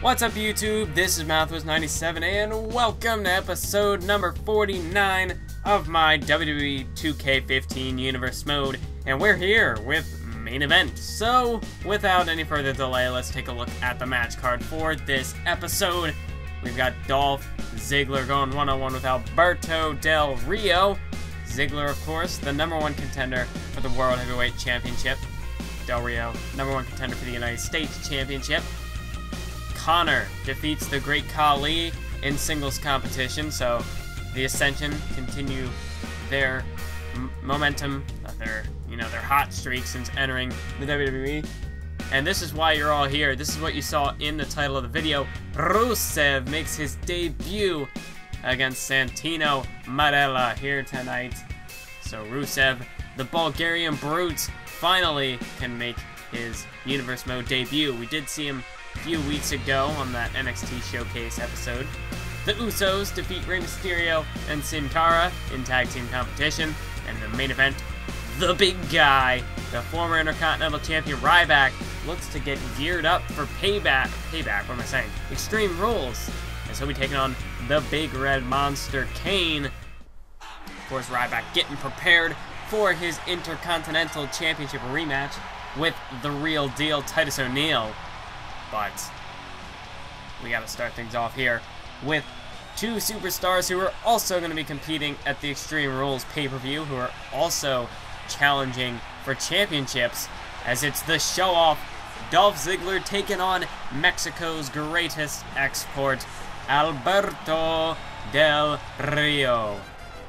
What's up, YouTube? This is Mouthwas97 and welcome to episode number 49 of my WWE 2K15 Universe Mode, and we're here with main event. So, without any further delay, let's take a look at the match card for this episode. We've got Dolph Ziggler going one-on-one with Alberto Del Rio. Ziggler, of course, the #1 contender for the World Heavyweight Championship. Del Rio, #1 contender for the United States Championship. Connor defeats the Great Khali in singles competition, so the Ascension continue their momentum, their hot streak since entering the WWE. And this is why you're all here. This is what you saw in the title of the video. Rusev makes his debut against Santino Marella here tonight. So Rusev, the Bulgarian Brute, finally can make his Universe Mode debut. We did see him a few weeks ago on that NXT Showcase episode. The Usos defeat Rey Mysterio and Sin Cara in tag team competition. And the main event, the big guy, the former Intercontinental Champion Ryback, looks to get geared up for payback, what am I saying? Extreme Rules. And so we're taking on the Big Red Monster Kane. Of course, Ryback getting prepared for his Intercontinental Championship rematch with the real deal Titus O'Neil. But we got to start things off here with two superstars who are also going to be competing at the Extreme Rules pay-per-view, who are also challenging for championships, as it's the show-off Dolph Ziggler taking on Mexico's greatest export, Alberto Del Rio.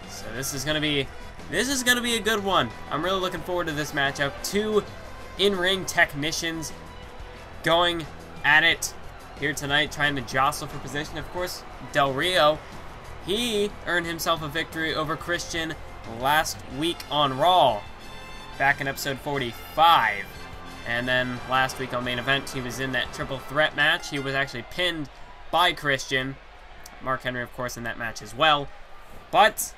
So this is gonna be a good one. I'm really looking forward to this matchup. Two in-ring technicians going at it here tonight, trying to jostle for position. Of course, Del Rio, he earned himself a victory over Christian last week on Raw, back in episode 45. And then last week on Main Event, he was in that triple threat match. He was actually pinned by Christian. Mark Henry, of course, in that match as well. But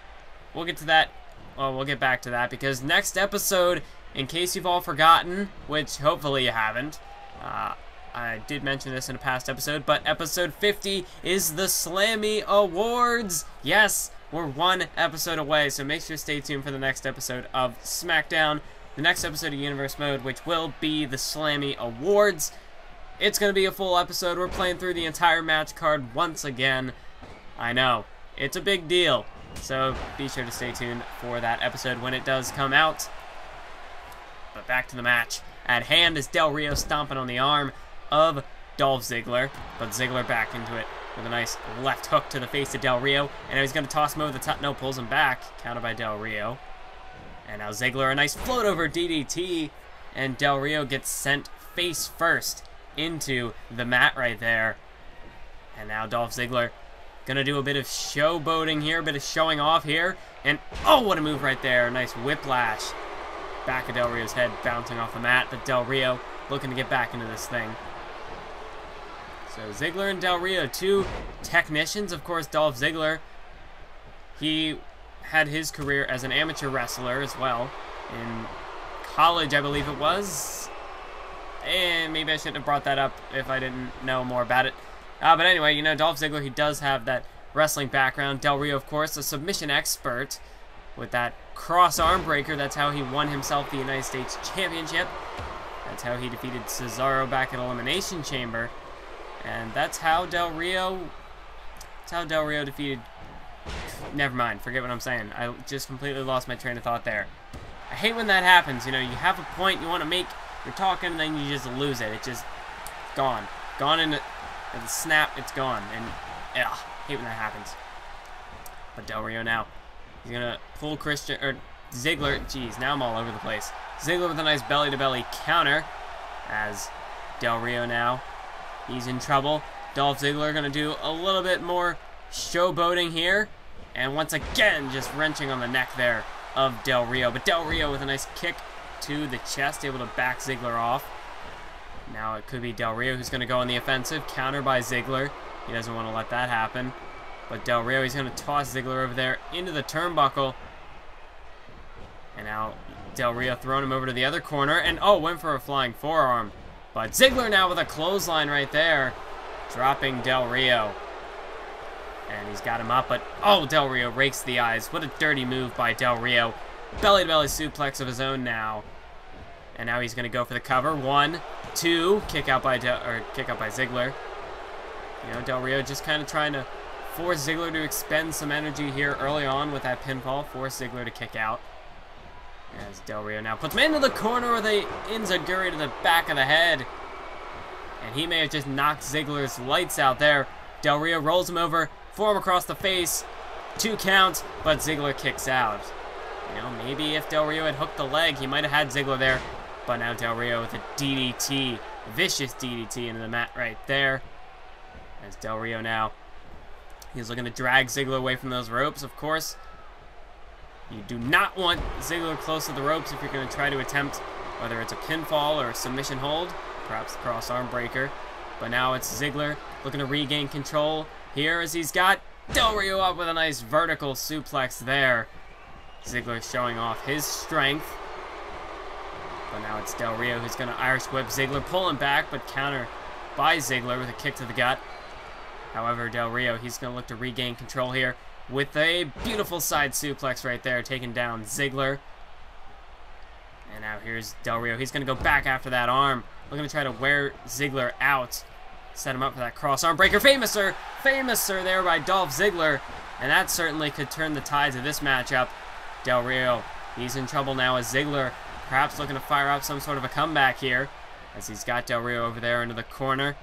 we'll get to that. Well, we'll get back to that, because next episode, in case you've all forgotten, which hopefully you haven't, I did mention this in a past episode, but episode 50 is the Slammy Awards. Yes, we're one episode away, so make sure to stay tuned for the next episode of SmackDown, the next episode of Universe Mode, which will be the Slammy Awards. It's going to be a full episode. We're playing through the entire match card once again. I know, it's a big deal, so be sure to stay tuned for that episode when it does come out. But back to the match at hand is Del Rio stomping on the arm of Dolph Ziggler, but Ziggler back into it with a nice left hook to the face of Del Rio, and now he's going to toss him over the top. No, pulls him back, countered by Del Rio. And now Ziggler, a nice float over DDT, and Del Rio gets sent face first into the mat right there. And now Dolph Ziggler gonna do a bit of showboating here, a bit of showing off here, and oh, what a move right there. Nice whiplash. Back of Del Rio's head bouncing off the mat, but Del Rio looking to get back into this thing. So Ziggler and Del Rio, two technicians. Of course, Dolph Ziggler, he had his career as an amateur wrestler as well. In college, I believe it was. And maybe I shouldn't have brought that up if I didn't know more about it. But anyway, you know, Dolph Ziggler, he does have that wrestling background. Del Rio, of course, a submission expert with that cross arm breaker. That's how he won himself the United States Championship. That's how he defeated Cesaro back at Elimination Chamber. And that's how Del Rio defeated... Never mind, forget what I'm saying. I just completely lost my train of thought there. I hate when that happens. You know, you have a point you want to make, you're talking, and then you just lose it. It's just gone. Gone in the snap, it's gone. And, ugh, hate when that happens. But Del Rio now, he's going to pull Christian, or Ziggler, geez, now I'm all over the place. Ziggler with a nice belly-to-belly counter, as Del Rio now, he's in trouble. Dolph Ziggler going to do a little bit more showboating here, and once again, just wrenching on the neck there of Del Rio. But Del Rio with a nice kick to the chest, able to back Ziggler off. Now it could be Del Rio who's going to go on the offensive, counter by Ziggler. He doesn't want to let that happen. But Del Rio, he's going to toss Ziggler over there into the turnbuckle. And now Del Rio throwing him over to the other corner, and oh, went for a flying forearm. But Ziggler now with a clothesline right there. dropping Del Rio. And he's got him up, but oh, Del Rio rakes the eyes. What a dirty move by Del Rio. Belly-to-belly suplex of his own now. And now he's going to go for the cover. 1, 2, kick out by Ziggler. You know, Del Rio just kind of trying to force Ziggler to expend some energy here early on with that pinfall. Force Ziggler to kick out. As Del Rio now puts him into the corner with a enziguri to the back of the head. And he may have just knocked Ziggler's lights out there. Del Rio rolls him over, forearm across the face. 2 counts, but Ziggler kicks out. You know, maybe if Del Rio had hooked the leg, he might have had Ziggler there. But now Del Rio with a DDT, vicious DDT into the mat right there. As Del Rio now, he's looking to drag Ziggler away from those ropes, of course. You do not want Ziggler close to the ropes if you're going to try to attempt, whether it's a pinfall or a submission hold, perhaps the cross arm breaker. But now it's Ziggler looking to regain control here as he's got Del Rio up with a nice vertical suplex there. Ziggler showing off his strength. But now it's Del Rio who's going to Irish whip Ziggler, pull him back, but counter by Ziggler with a kick to the gut. However, Del Rio, he's going to look to regain control here with a beautiful side suplex right there, taking down Ziggler. And now here's Del Rio. He's going to go back after that arm. Looking to try to wear Ziggler out. Set him up for that cross arm breaker. Famouser there by Dolph Ziggler. And that certainly could turn the tides of this matchup. Del Rio, he's in trouble now as Ziggler perhaps looking to fire up some sort of a comeback here. As he's got Del Rio over there into the corner.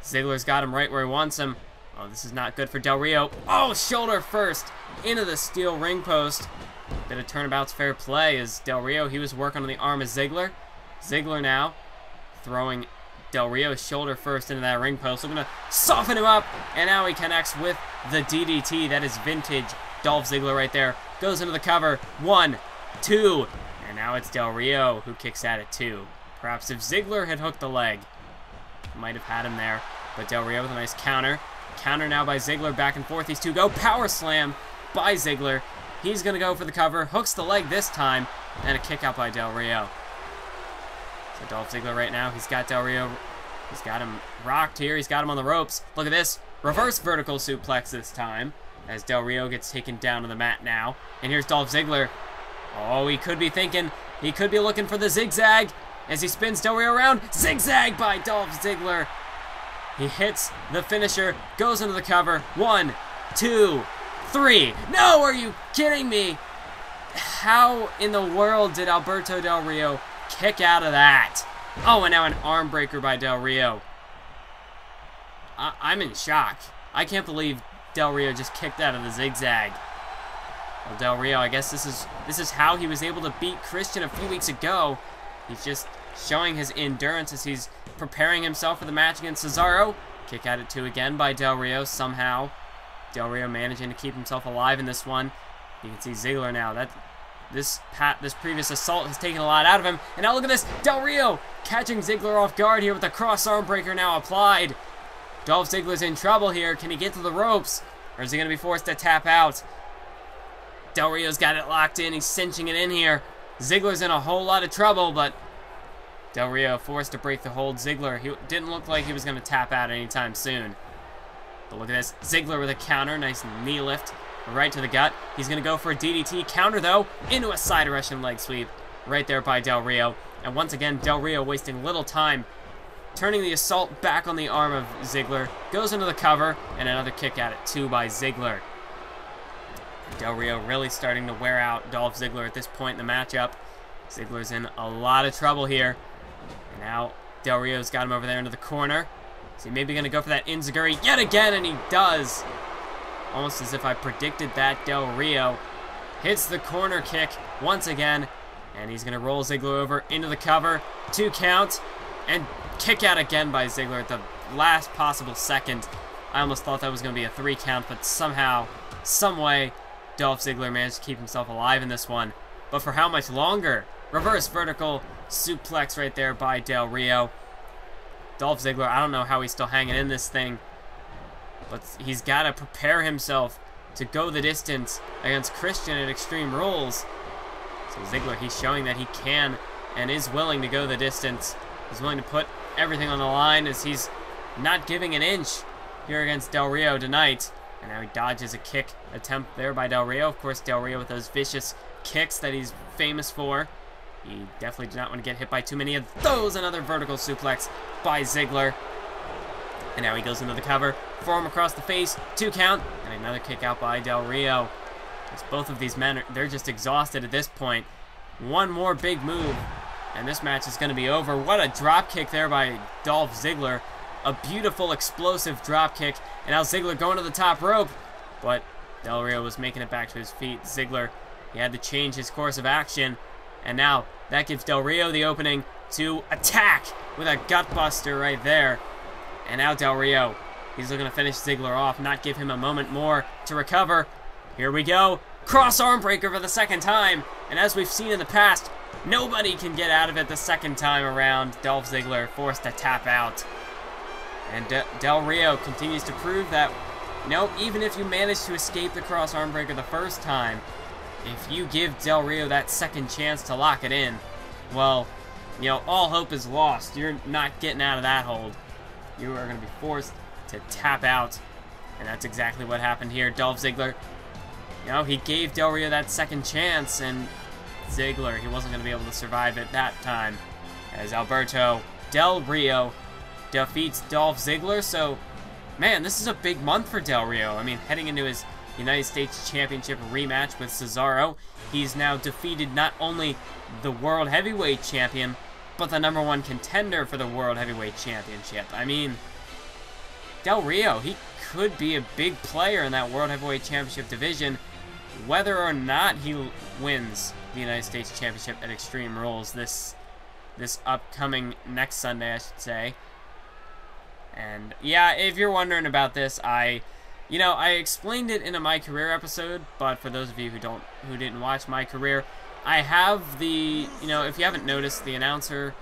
Ziggler's got him right where he wants him. Oh, this is not good for Del Rio. Oh, shoulder first into the steel ring post. Bit of turnabout's fair play as Del Rio, he was working on the arm of Ziggler. Ziggler now throwing Del Rio's shoulder first into that ring post. Looking to soften him up, and now he connects with the DDT. That is vintage Dolph Ziggler right there. Goes into the cover. 1, 2, and now it's Del Rio who kicks at it too. Perhaps if Ziggler had hooked the leg, might have had him there. But Del Rio with a nice counter. Counter now by Ziggler, back and forth. These two go. Power slam by Ziggler. He's going to go for the cover. Hooks the leg this time. And a kick out by Del Rio. So Dolph Ziggler right now, he's got Del Rio. He's got him rocked here. He's got him on the ropes. Look at this. Reverse vertical suplex this time. As Del Rio gets taken down to the mat now. And here's Dolph Ziggler. Oh, he could be thinking. He could be looking for the zigzag. As he spins Del Rio around. Zigzag by Dolph Ziggler. He hits the finisher, goes into the cover. 1, 2, 3. No, are you kidding me? How in the world did Alberto Del Rio kick out of that? Oh, and now an arm breaker by Del Rio. I'm in shock. I can't believe Del Rio just kicked out of the zigzag. Well, Del Rio, I guess this is how he was able to beat Christian a few weeks ago. He's just showing his endurance as he's preparing himself for the match against Cesaro. Kick at it too again by Del Rio somehow. Del Rio managing to keep himself alive in this one. You can see Ziggler now. This previous assault has taken a lot out of him. And now look at this. Del Rio catching Ziggler off guard here with the cross arm breaker now applied. Dolph Ziggler's in trouble here. Can he get to the ropes? Or is he going to be forced to tap out? Del Rio's got it locked in. He's cinching it in here. Ziggler's in a whole lot of trouble, but Del Rio forced to break the hold. Ziggler, he didn't look like he was going to tap out anytime soon. But look at this. Ziggler with a counter. Nice knee lift right to the gut. He's going to go for a DDT. Counter, though, into a side Russian leg sweep right there by Del Rio. And once again, Del Rio wasting little time, turning the assault back on the arm of Ziggler. Goes into the cover, and another kick at it, too, by Ziggler. Del Rio really starting to wear out Dolph Ziggler at this point in the matchup. Ziggler's in a lot of trouble here. And now Del Rio's got him over there into the corner. So he may be going to go for that enziguri yet again, and he does. Almost as if I predicted that. Del Rio hits the corner kick once again. And he's going to roll Ziggler over into the cover. 2 count. And kick out again by Ziggler at the last possible second. I almost thought that was going to be a 3 count, but somehow, some way, Dolph Ziggler managed to keep himself alive in this one. But for how much longer? Reverse vertical suplex right there by Del Rio. Dolph Ziggler, I don't know how he's still hanging in this thing, but he's got to prepare himself to go the distance against Christian at Extreme Rules. So Ziggler, he's showing that he can and is willing to go the distance. He's willing to put everything on the line as he's not giving an inch here against Del Rio tonight. And now he dodges a kick attempt there by Del Rio. Of course, Del Rio with those vicious kicks that he's famous for. He definitely did not want to get hit by too many of those. Another vertical suplex by Ziggler. And now he goes into the cover. Forearm across the face. 2 count. And another kick out by Del Rio. As both of these men, they're just exhausted at this point. One more big move, and this match is going to be over. What a drop kick there by Dolph Ziggler. A beautiful, explosive drop kick. And now Ziggler going to the top rope. But Del Rio was making it back to his feet. Ziggler, he had to change his course of action. And now that gives Del Rio the opening to attack with a gutbuster right there. And now Del Rio, he's looking to finish Ziggler off, not give him a moment more to recover. Here we go. Cross arm breaker for the second time. And as we've seen in the past, nobody can get out of it the second time around. Dolph Ziggler forced to tap out. And Del Rio continues to prove that, you know, even if you manage to escape the cross arm breaker the first time, if you give Del Rio that second chance to lock it in, well, you know, all hope is lost. You're not getting out of that hold. You are going to be forced to tap out. And that's exactly what happened here. Dolph Ziggler, you know, he gave Del Rio that second chance, and Ziggler, he wasn't going to be able to survive it that time, as Alberto Del Rio defeats Dolph Ziggler. So, man, this is a big month for Del Rio. I mean, heading into his United States Championship rematch with Cesaro, he's now defeated not only the World Heavyweight Champion, but the #1 contender for the World Heavyweight Championship. I mean, Del Rio, he could be a big player in that World Heavyweight Championship division, whether or not he wins the United States Championship at Extreme Rules this upcoming next Sunday, I should say. And yeah, if you're wondering about this, I explained it in a My Career episode, but for those of you who didn't watch My Career, I have the, if you haven't noticed, the announcing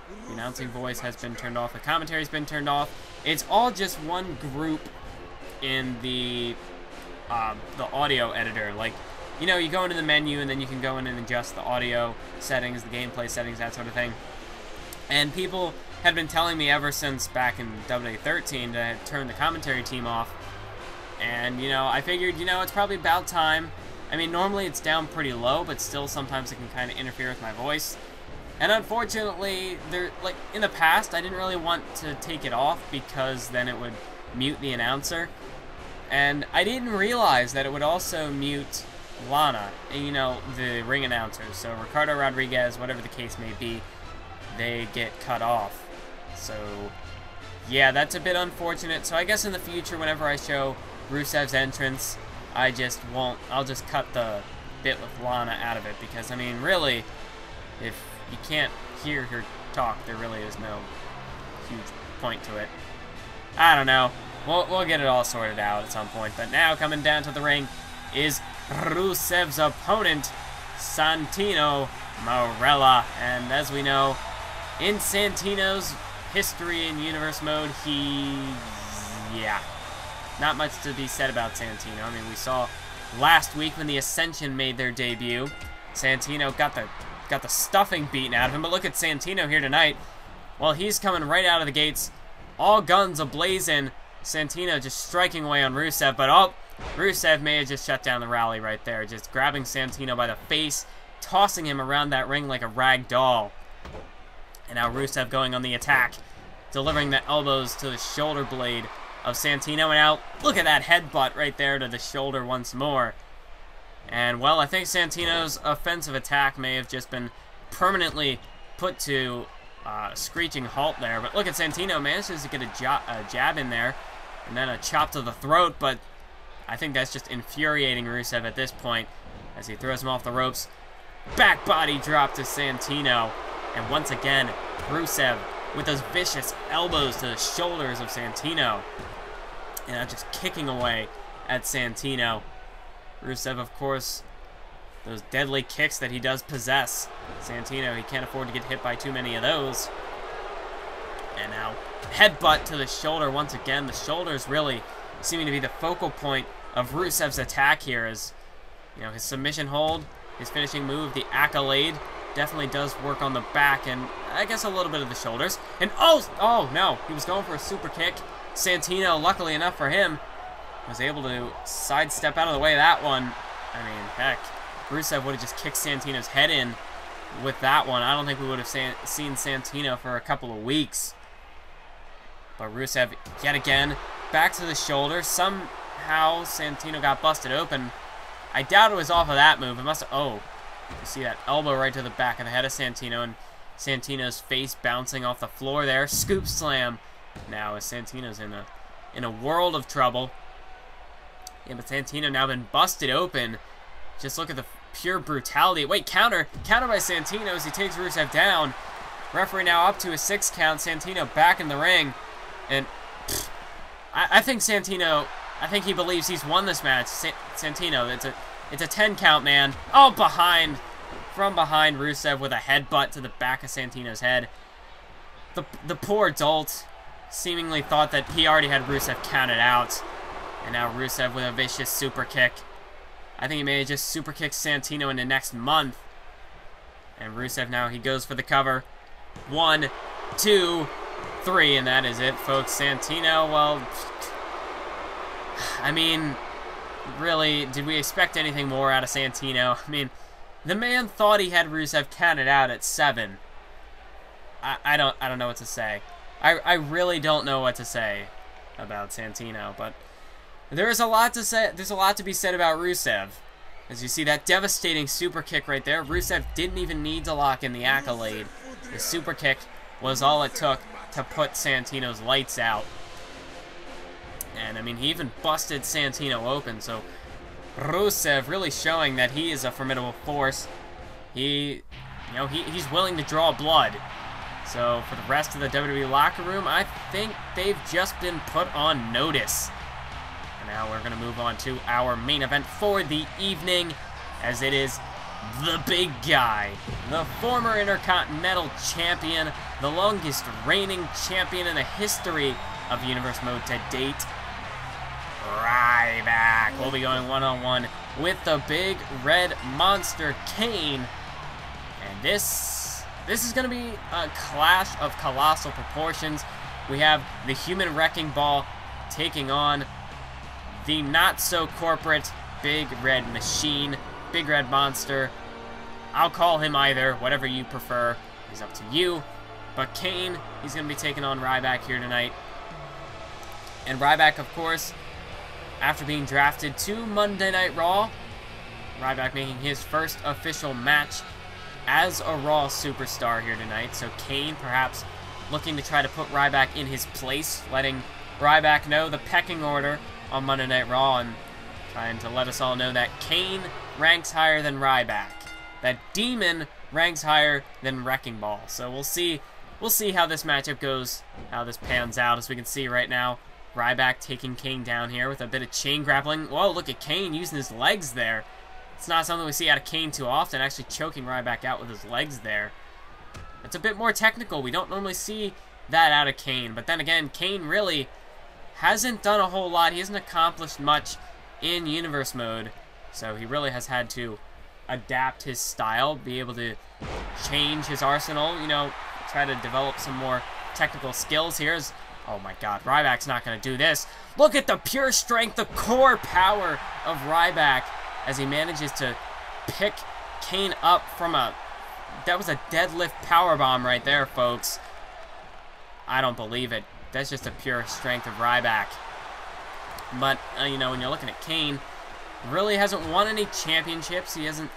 voice has been turned off, the commentary's been turned off. It's all just one group in the audio editor. Like, you go into the menu and then you can go in and adjust the audio settings, the gameplay settings, that sort of thing. And people had been telling me ever since back in WWE 13 to turn the commentary team off. And, I figured, it's probably about time. I mean, normally it's down pretty low, but still sometimes it can kind of interfere with my voice. And unfortunately, in the past, I didn't really want to take it off because then it would mute the announcer. And I didn't realize that it would also mute Lana, the ring announcers. So Ricardo Rodriguez, whatever the case may be, they get cut off. So, yeah, that's a bit unfortunate. So I guess in the future, whenever I show Rusev's entrance, I'll just cut the bit with Lana out of it, because, I mean, really, if you can't hear her talk, there really is no huge point to it. I don't know. We'll get it all sorted out at some point. But now, coming down to the ring is Rusev's opponent, Santino Marella. And as we know, in Santino's history in Universe Mode, not much to be said about Santino. I mean, we saw last week when the Ascension made their debut, Santino got the stuffing beaten out of him. But look at Santino here tonight. Well, he's coming right out of the gates, all guns ablazing. Santino just striking away on Rusev, but Rusev may have just shut down the rally right there, just grabbing Santino by the face, tossing him around that ring like a rag doll. And now Rusev going on the attack, delivering the elbows to the shoulder blade of Santino. And now, look at that headbutt right there to the shoulder once more. And, well, I think Santino's offensive attack may have just been permanently put to a screeching halt there. But look at Santino, manages to get a jab in there, and then a chop to the throat. But I think that's just infuriating Rusev at this point, as he throws him off the ropes. Back body drop to Santino. And once again, Rusev with those vicious elbows to the shoulders of Santino. And now just kicking away at Santino. Rusev, of course, those deadly kicks that he does possess. Santino, he can't afford to get hit by too many of those. And now, headbutt to the shoulder once again. The shoulders really seeming to be the focal point of Rusev's attack here, as his submission hold, his finishing move, the accolade, definitely does work on the back and I guess a little bit of the shoulders. And oh no, he was going for a super kick, Santino, luckily enough for him, was able to sidestep out of the way of that one. I mean, heck, Rusev would have just kicked Santino's head in with that one. I don't think we would have seen Santino for a couple of weeks. But Rusev, yet again, back to the shoulder. Somehow Santino got busted open. I doubt it was off of that move. It must have... Oh, you see that elbow right to the back of the head of Santino, and Santino's face bouncing off the floor there. Scoop slam. Now as Santino's in a world of trouble. Yeah, but Santino now been busted open. Just look at the pure brutality. Wait, counter by Santino as he takes Rusev down. Referee now up to a 6 count. Santino back in the ring. And I think Santino, I think he believes he's won this match. Santino, it's a 10 count, man. Oh, from behind Rusev with a headbutt to the back of Santino's head. The poor dolt seemingly thought that he already had Rusev counted out. And now Rusev with a vicious super kick. I think he may have just super kicked Santino into next month. And Rusev now, he goes for the cover. 1, 2, 3, and that is it, folks. Santino, well, I mean, really, did we expect anything more out of Santino? I mean, the man thought he had Rusev counted out at 7. I don't know what to say. I really don't know what to say about Santino, but there's a lot to say. There's a lot to be said about Rusev. As you see that devastating super kick right there, Rusev didn't even need to lock in the accolade. The super kick was all it took to put Santino's lights out. And I mean, he even busted Santino open, so Rusev really showing that he is a formidable force. He's willing to draw blood. So for the rest of the WWE locker room, I think they've just been put on notice. And now we're going to move on to our main event for the evening, as it is the big guy, the former Intercontinental Champion, the longest reigning champion in the history of Universe Mode to date, Ryback will be going one-on-one with the big red monster Kane. And this is going to be a clash of colossal proportions. We have the Human Wrecking Ball taking on the not-so-corporate Big Red Machine, Big Red Monster. I'll call him either, whatever you prefer is up to you. But Kane, he's going to be taking on Ryback here tonight. And Ryback, of course, after being drafted to Monday Night Raw, Ryback making his first official match as a Raw superstar here tonight. So Kane perhaps looking to try to put Ryback in his place, letting Ryback know the pecking order on Monday Night Raw, and trying to let us all know that Kane ranks higher than Ryback. That Demon ranks higher than Wrecking Ball. So we'll see how this matchup goes, how this pans out. As we can see right now, Ryback taking Kane down here with a bit of chain grappling. Whoa, look at Kane using his legs there. It's not something we see out of Kane too often, actually choking Ryback out with his legs there. It's a bit more technical. We don't normally see that out of Kane. But then again, Kane really hasn't done a whole lot. He hasn't accomplished much in Universe Mode. So he really has had to adapt his style, be able to change his arsenal, try to develop some more technical skills here. Oh my god, Ryback's not going to do this. Look at the pure strength, the core power of Ryback as he manages to pick Kane up from that was a deadlift powerbomb right there, folks. I don't believe it. That's just a pure strength of Ryback. But, when you're looking at Kane, really hasn't won any championships. He hasn't,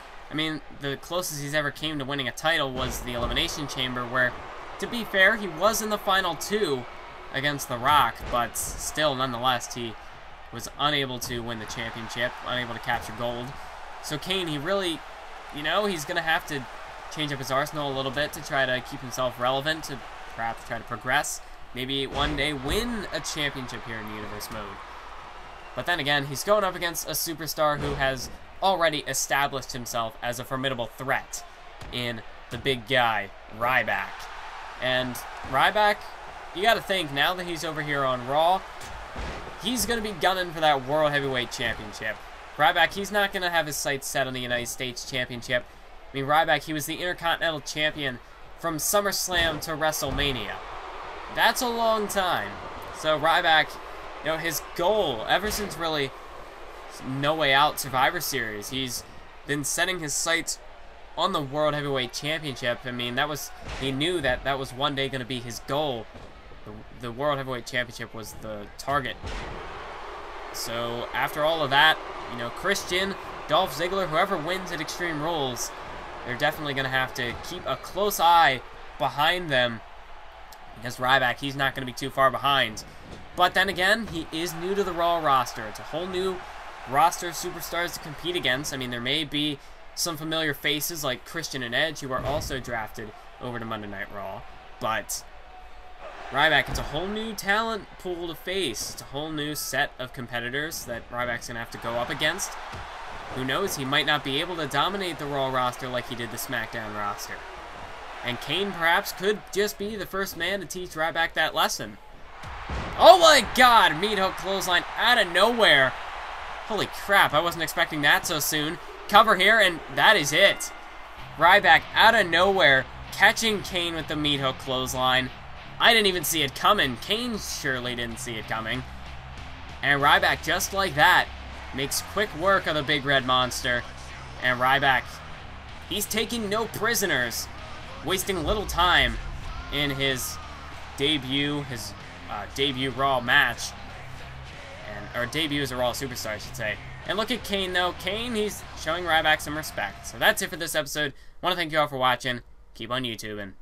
the closest he's ever came to winning a title was the Elimination Chamber, where, to be fair, he was in the final 2 against The Rock, but still, nonetheless, he was unable to win the championship, unable to capture gold. So Kane, he really, he's going to have to change up his arsenal a little bit to try to keep himself relevant, to perhaps try to progress, maybe one day win a championship here in Universe Mode. But then again, he's going up against a superstar who has already established himself as a formidable threat in the big guy, Ryback. And Ryback, you gotta think, now that he's over here on Raw, he's gonna be gunning for that World Heavyweight Championship. Ryback, he's not gonna have his sights set on the United States Championship. Ryback, he was the Intercontinental Champion from SummerSlam to WrestleMania. That's a long time. So Ryback, you know, his goal, ever since really No Way Out Survivor Series, he's been setting his sights on the World Heavyweight Championship. I mean, he knew that was one day going to be his goal. The World Heavyweight Championship was the target. So after all of that, you know, Christian, Dolph Ziggler, whoever wins at Extreme Rules, they're definitely going to have to keep a close eye behind them, because Ryback, he's not going to be too far behind. But then again, he is new to the Raw roster. It's a whole new roster of superstars to compete against. I mean, there may be some familiar faces like Christian and Edge, who are also drafted over to Monday Night Raw. But Ryback, it's a whole new talent pool to face. It's a whole new set of competitors that Ryback's going to have to go up against. Who knows, he might not be able to dominate the Raw roster like he did the SmackDown roster. And Kane perhaps could just be the first man to teach Ryback that lesson. Oh my god, meat hook clothesline out of nowhere. Holy crap, I wasn't expecting that so soon. Cover here, and that is it. Ryback out of nowhere, catching Kane with the meat hook clothesline. I didn't even see it coming. Kane surely didn't see it coming. And Ryback, just like that, makes quick work of the big red monster. And Ryback, he's taking no prisoners, wasting little time in his debut, debut Raw match. Or debut as a Raw superstar, I should say. And look at Kane, though. Kane, he's showing Ryback some respect. So that's it for this episode. I want to thank you all for watching. Keep on YouTubing.